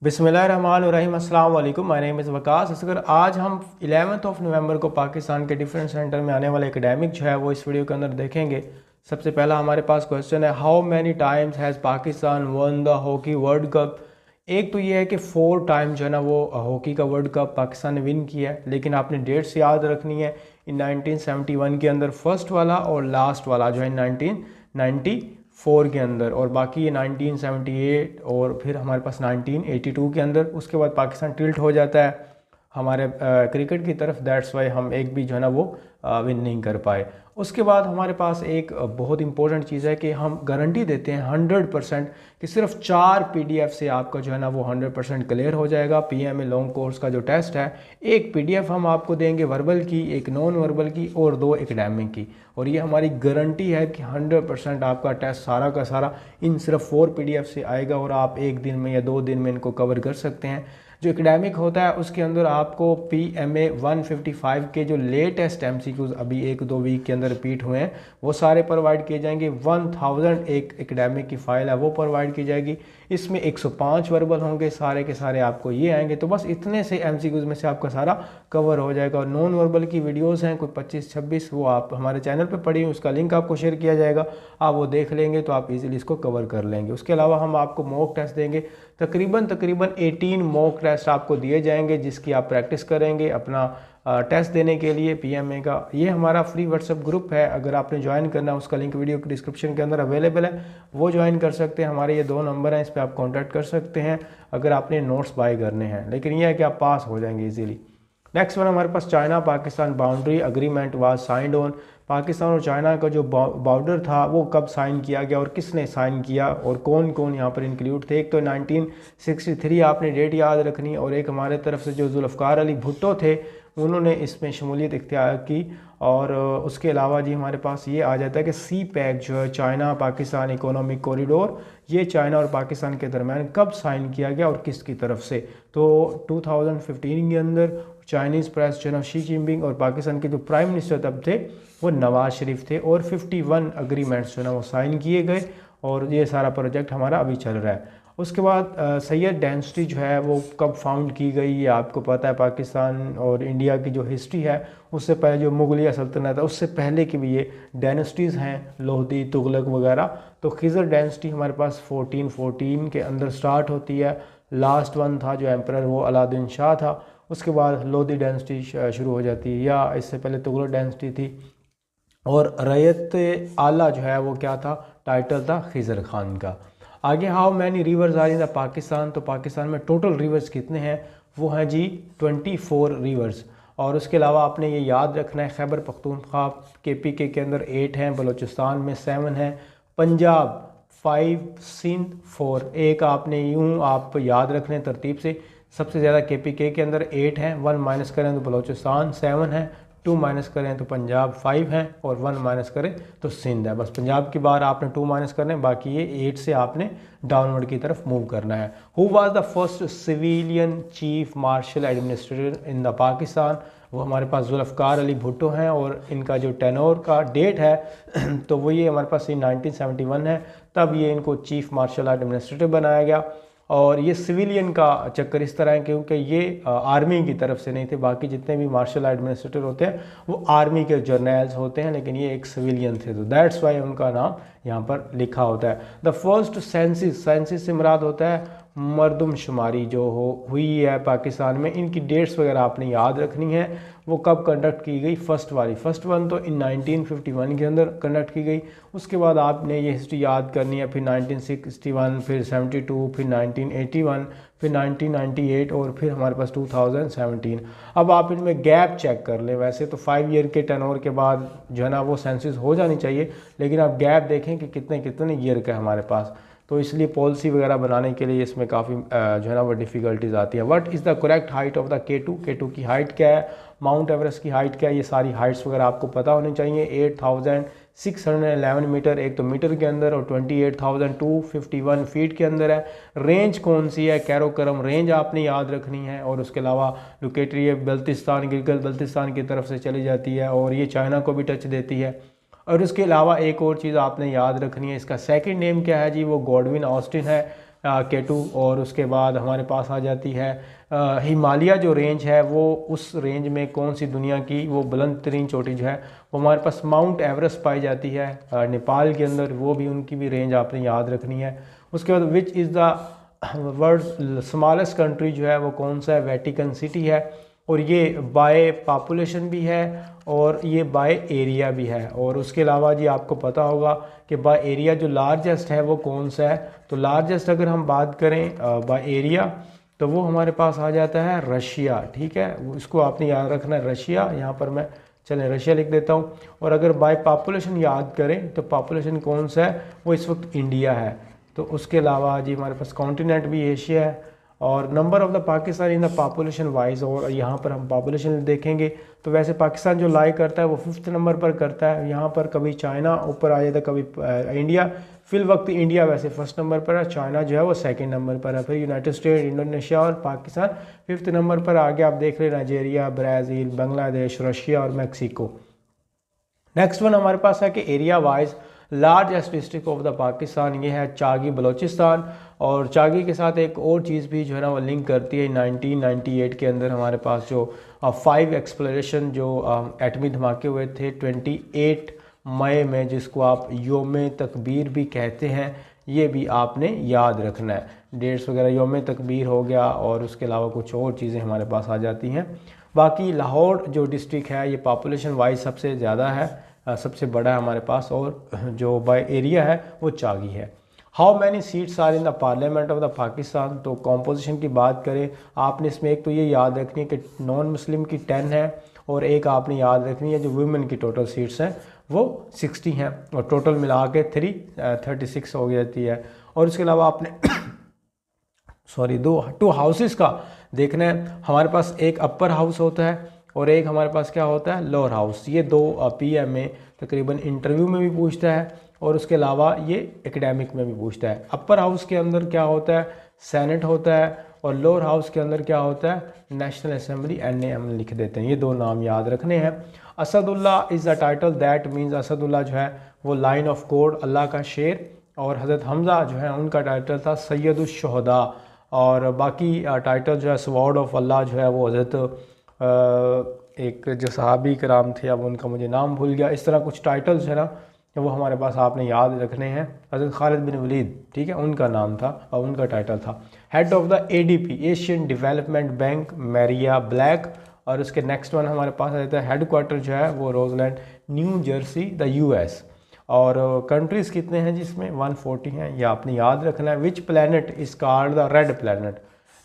बिस्मिल्लाहिर्रहमानिर्रहीम, अस्सलाम वालेकुम। My name is Waqas Asghar. आज हम 11 नवंबर को पाकिस्तान के डिफरेंट सेंटर में आने वाले एकेडमिक जो है वो इस वीडियो के अंदर देखेंगे। सबसे पहला हमारे पास क्वेश्चन है, how many times has Pakistan one the hockey world cup. एक तो ये है कि 4 टाइम जो है ना वो हॉकी का वर्ल्ड कप पाकिस्तान ने विन किया है, लेकिन आपने डेट्स याद रखनी है। इन 1971 के अंदर फर्स्ट वाला और लास्ट वाला जो है 1994 के अंदर, और बाकी ये 1978 और फिर हमारे पास 1982 के अंदर। उसके बाद पाकिस्तान टिल्ट हो जाता है हमारे क्रिकेट की तरफ, दैट्स वाई हम एक भी जो है ना वो विन नहीं कर पाए। उसके बाद हमारे पास एक बहुत इंपॉर्टेंट चीज़ है कि हम गारंटी देते हैं 100% कि सिर्फ 4 PDF से आपका जो है ना वो 100% क्लियर हो जाएगा। PMA लॉन्ग कोर्स का जो टेस्ट है, एक PDF हम आपको देंगे वर्बल की, एक नॉन वर्बल की और 2 एकेडमिक की, और ये हमारी गारंटी है कि 100% आपका टेस्ट सारा का सारा इन सिर्फ 4 PDF से आएगा और आप एक दिन में या 2 दिन में इनको कवर कर सकते हैं। जो एकेडमिक होता है उसके अंदर आपको PMA 155 के जो लेटेस्ट MCQs अभी 1-2 वीक के अंदर रिपीट हुए हैं वो सारे प्रोवाइड किए जाएंगे। 1000 एक एकेडमिक की फ़ाइल है वो प्रोवाइड की जाएगी। इसमें 105 वर्बल होंगे, सारे के सारे आपको ये आएंगे। तो बस इतने से MCQs में से आपका सारा कवर हो जाएगा। और नॉन वर्बल की वीडियोस हैं कोई 25-26, वो आप हमारे चैनल पे पढ़ी, उसका लिंक आपको शेयर किया जाएगा, आप वो देख लेंगे तो आप इजीली इसको कवर कर लेंगे। उसके अलावा हम आपको मॉक टेस्ट देंगे, तकरीबन 18 मॉक टेस्ट आपको दिए जाएंगे जिसकी आप प्रैक्टिस करेंगे अपना टेस्ट देने के लिए PMA का। ये हमारा फ्री व्हाट्सएप ग्रुप है, अगर आपने ज्वाइन करना है उसका लिंक वीडियो के डिस्क्रिप्शन के अंदर अवेलेबल है, वो ज्वाइन कर सकते हैं। हमारे ये 2 नंबर हैं, इस पर आप कॉन्टैक्ट कर सकते हैं अगर आपने नोट्स बाय करने हैं, लेकिन यह है कि आप पास हो जाएंगे इजीली। नेक्स्ट वन हमारे पास, China Pakistan boundary agreement was signed on. Pakistan और चाइना का जो बॉर्डर था वो कब साइन किया गया और किसने साइन किया और कौन कौन यहाँ पर इंक्लूड थे। एक तो 1963 आपने डेट याद रखनी, और एक हमारे तरफ से जो जुल्फ़कार अली भुट्टो थे उन्होंने इसमें शमूलियत इख्तियार की। और उसके अलावा जी हमारे पास ये आ जाता है कि CPEC जो है चाइना पाकिस्तान इकोनॉमिक कॉरिडोर, ये चाइना और पाकिस्तान के दरमियान कब साइन किया गया और किसकी तरफ से। तो 2015 के अंदर चाइनीज़ प्रेसिडेंट शी जिनपिंग और पाकिस्तान के जो प्राइम मिनिस्टर तब थे वो नवाज शरीफ थे, और 51 अग्रीमेंट्स जो है ना वो साइन किए गए, और ये सारा प्रोजेक्ट हमारा अभी चल रहा है। उसके बाद सैयद डायनेस्टी जो है वो कब फाउंड की गई, ये आपको पता है। पाकिस्तान और इंडिया की जो हिस्ट्री है उससे पहले जो मुगलिया सल्तनत है उससे पहले की भी ये डायनेस्टीज़ हैं, लोधी, तुगलक वगैरह। तो खिज़र डायनेस्टी हमारे पास 1414 के अंदर स्टार्ट होती है। लास्ट वन था जो एम्परर वो अलाउद्दीन शाह था। उसके बाद लोधी डायनेस्टी शुरू हो जाती है, या इससे पहले तुगलक डायनेस्टी थी। और रैयत आला जो है वो क्या था, टाइटल था खिज़र खान का। आगे, how many rivers are in the Pakistan. तो पाकिस्तान में टोटल रिवर्स कितने हैं, वो हैं जी 24 रिवर्स। और उसके अलावा आपने ये याद रखना है, खैबर पख्तूनख्वा KPK के अंदर 8 हैं, बलूचिस्तान में 7 हैं, पंजाब 5, सिंध 4। एक आपने यूँ आप याद रखने तरतीब से, सबसे ज़्यादा KPK के अंदर 8 हैं, 1 माइनस करें तो बलूचिस्तान 7 है, 2 माइनस करें तो पंजाब 5 है, और 1 माइनस करें तो सिंध है। बस पंजाब की बार आपने 2 माइनस करने, बाकी ये 8 से आपने डाउनवर्ड की तरफ मूव करना है। Who was the first civilian chief marshal administrator in the Pakistan. वो हमारे पास जुल्फ़कार अली भुट्टो हैं, और इनका जो टेनोर का डेट है तो वो ये हमारे पास 1971 है, तब ये इनको चीफ मार्शल एडमिनिस्ट्रेटर बनाया गया। और ये सिविलियन का चक्कर इस तरह है क्योंकि ये आर्मी की तरफ से नहीं थे, बाकी जितने भी मार्शल एडमिनिस्ट्रेटर होते हैं वो आर्मी के जर्नल्स होते हैं, लेकिन ये एक सिविलियन थे, तो दैट्स वाई उनका नाम यहाँ पर लिखा होता है। द फर्स्ट सेंसिस से मुराद होता है मरदमशुमारी जो हुई है पाकिस्तान में। इनकी डेट्स वगैरह आपने याद रखनी है, वो कब कंडक्ट की गई। फर्स्ट वन तो इन 1951 के अंदर कंडक्ट की गई। उसके बाद आपने ये हिस्ट्री याद करनी है, फिर 1961, फिर 72, फिर 1981, फिर 1998, और फिर हमारे पास 2017। अब आप इनमें गैप चेक कर लें। वैसे तो 5 ईयर के टर्नओवर के बाद जो है ना वो सेंसिस हो जानी चाहिए, लेकिन आप गैप देखें कि कितने कितने ईयर का है हमारे पास, तो इसलिए पॉलिसी वगैरह बनाने के लिए इसमें काफ़ी जो है ना वो डिफ़िकल्टीज आती है। What is the correct height of the K2 की हाइट क्या है, माउंट एवरेस्ट की हाइट क्या है, ये सारी हाइट्स वगैरह आपको पता होनी चाहिए। 8611 मीटर एक तो मीटर के अंदर, और 28,251 फीट के अंदर है। रेंज कौन सी है, कैरोकरम रेंज आपने याद रखनी है। और उसके अलावा लोकेटरी बल्तिस्तान, गिलगित बल्तिस्तान की तरफ से चली जाती है, और ये चाइना को भी टच देती है। और उसके अलावा एक और चीज़ आपने याद रखनी है, इसका सेकंड नेम क्या है जी, वो गॉडविन ऑस्टिन है। K2, और उसके बाद हमारे पास आ जाती है हिमालय जो रेंज है, वो उस रेंज में कौन सी दुनिया की वो बुलंद तरीन चोटी जो है वो हमारे पास माउंट एवरेस्ट पाई जाती है नेपाल के अंदर, वो भी उनकी भी रेंज आपने याद रखनी है। उसके बाद which is the world smallest country जो है वो कौन सा है, वेटिकन सिटी है, और ये बाय पॉपुलेशन भी है और ये बाय एरिया भी है। और उसके अलावा जी आपको पता होगा कि बाय एरिया जो लार्जेस्ट है वो कौन सा है, तो लार्जेस्ट अगर हम बात करें बाय एरिया तो वो हमारे पास आ जाता है रशिया, ठीक है, इसको आपने याद रखना है रशिया, यहाँ पर मैं चलें रशिया लिख देता हूँ। और अगर बाय पॉपुलेशन याद करें तो पॉपुलेशन कौन सा है, वो इस वक्त इंडिया है। तो उसके अलावा जी हमारे पास कॉन्टिनेंट भी एशिया है, और number of the Pakistan in the population wise, और यहाँ पर हम पॉपुलेशन देखेंगे तो वैसे पाकिस्तान जो लाई करता है वो 5th नंबर पर करता है। यहाँ पर कभी चाइना ऊपर आ जाता है, कभी इंडिया। फिल वक्त इंडिया वैसे 1st नंबर पर है, चाइना जो है वो 2nd नंबर पर है, फिर यूनाइटेड स्टेट, इंडोनेशिया और पाकिस्तान 5th नंबर पर आगे आप देख रहे हैं नाइजीरिया, ब्राज़ील, बांग्लादेश, रशिया और मैक्सिको। नेक्स्ट वन हमारे पास है कि area wise largest district of the Pakistan, ये है चागी बलोचिस्तान। और चागी के साथ एक और चीज़ भी जो है ना वो लिंक करती है। 1998 के अंदर हमारे पास जो 5 एक्सप्लोरेशन जो एटमी धमाके हुए थे 28 मई में, जिसको आप योम तकबीर भी कहते हैं, ये भी आपने याद रखना है। डेट्स वगैरह योम तकबीर हो गया, और उसके अलावा कुछ और चीज़ें हमारे पास आ जाती हैं। बाकी लाहौर जो डिस्ट्रिक्ट है ये पॉपुलेशन वाइज सबसे ज़्यादा है, सबसे बड़ा है हमारे पास, और जो बाय एरिया है वो चागी है। How many seats are in the parliament of the Pakistan, तो कॉम्पोजिशन की बात करें आपने इसमें एक तो ये याद रखनी है कि नॉन मुस्लिम की 10 है, और एक आपने याद रखनी है जो वुमेन की टोटल सीट्स हैं वो 60 हैं, और टोटल मिला के 36 हो जाती है। और उसके अलावा आपने सॉरी 2 हाउसेस का देखना है, हमारे पास एक अपर हाउस होता है और एक हमारे पास क्या होता है लोअर हाउस। ये 2 PMA तकरीबन इंटरव्यू में भी पूछता है, और उसके अलावा ये एकेडमिक में भी पूछता है। अपर हाउस के अंदर क्या होता है, सेनेट होता है, और लोअर हाउस के अंदर क्या होता है, नेशनल असेंबली, NAM लिख देते हैं। ये 2 नाम याद रखने हैं। Asadullah is the title, that means Asadullah जो है वो लाइन ऑफ कोड, अल्लाह का शेर। और हज़रत हमज़ा जो है उनका टाइटल था सैयदुश शुहदा, और बाकी टाइटल जो है स्वॉर्ड ऑफ अल्लाह जो है वो हज़रत एक जो सहाबी कराम थे, अब उनका मुझे नाम भूल गया। इस तरह कुछ टाइटल्स है ना वो हमारे पास आपने याद रखने हैं। हज़रत खालिद बिन वलीद, ठीक है, उनका नाम था और उनका टाइटल था। Head of the ADB Asian development bank Maria Black. और उसके नेक्स्ट वन हमारे पास आ जाता है हेडक्वार्टर जो है वो रोजलैंड न्यू जर्सी द US। और कंट्रीज़ कितने हैं जिसमें 140 हैं, ये आपने याद रखना है। Which planet is called the red planet,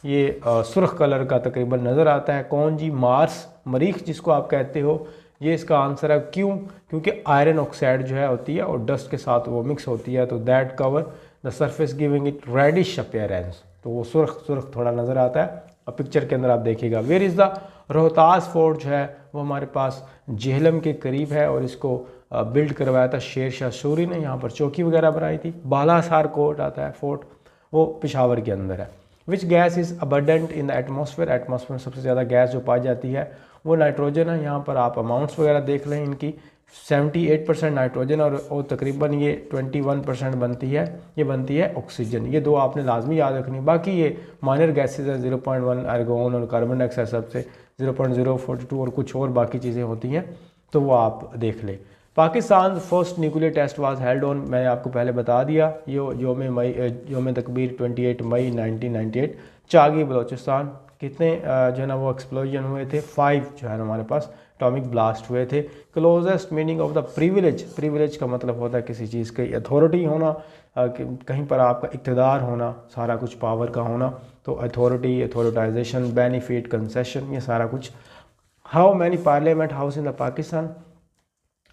ये सुर्ख कलर का तकरीबन नज़र आता है। कौन जी, मार्स, मरीख जिसको आप कहते हो, ये इसका आंसर है। क्यों? क्योंकि आयरन ऑक्साइड जो है होती है और डस्ट के साथ वो मिक्स होती है, तो that cover the surface giving it reddish appearance, तो वो सुर्ख थोड़ा नज़र आता है। और पिक्चर के अंदर आप देखिएगा। Where is the Rohtas fort जो है वो हमारे पास जेहलम के करीब है, और इसको बिल्ड करवाया था शेर शाह सूरी ने। यहाँ पर चौकी वगैरह बनाई थी। बालासार कोट आता है फोर्ट, वो पेशावर के अंदर है। Which gas is abundant in the atmosphere, atmosphere में सबसे ज़्यादा गैस जो पाई जाती है वो नाइट्रोजन है। यहाँ पर आप अमाउंट्स वगैरह देख लें इनकी, 78% नाइट्रोजन और तकरीबन ये 21% बनती है, ये बनती है ऑक्सीजन। ये 2 आपने लाजमी याद रखनी। बाकी ये माइनर गैसेज है, 0.1 आर्गोन और कार्बन डाइऑक्साइड सबसे 0.042 और कुछ और बाकी चीज़ें होती हैं, तो वो आप देख लें। Pakistan first nuclear test was held on, मैंने आपको पहले बता दिया, ये योम तकबीर 28 मई 1998 चागी बलोचिस्तान। कितने जो है ना वो एक्सप्लोजन हुए थे, 5 जो है ना हमारे पास एटॉमिक ब्लास्ट हुए थे। Closest meaning of the privilege, privilege का मतलब होता है किसी चीज़ की अथॉरिटी होना, कहीं पर आपका इक़्तिदार होना, सारा कुछ पावर का होना, तो अथॉरिटी, अथॉरिटाइजेशन, बेनिफिट, कंसेशन, ये सारा कुछ। How many parliament house in the Pakistan,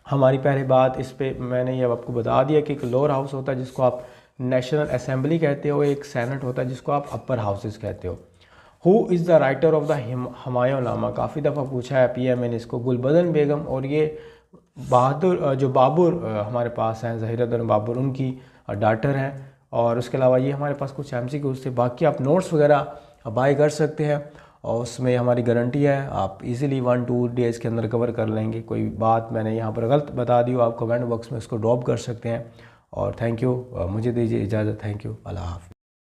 हमारी पहली बात इस पे मैंने ये आपको बता दिया कि एक लोअर हाउस होता है जिसको आप नेशनल असेंबली कहते हो, एक सेनेट होता है जिसको आप अपर हाउसेस कहते हो। Who is the writer of the Humayunnama, काफ़ी दफ़ा पूछा है PMA ने इसको। गुलबदन बेगम, और ये बहादुर जो बाबर हमारे पास हैं, ज़हीरुद्दीन बाबर, उनकी डॉटर हैं। और उसके अलावा ये हमारे पास कुछ MCQs थे। बाकी आप नोट्स वगैरह बाय कर सकते हैं, और उसमें हमारी गारंटी है आप इजीली 1-2 डेज़ के अंदर कवर कर लेंगे। कोई बात मैंने यहाँ पर गलत बता दी हो, आप कमेंट बॉक्स में उसको ड्रॉप कर सकते हैं। और थैंक यू, मुझे दीजिए इजाज़त। थैंक यू, अल्लाह हाफ़िज़।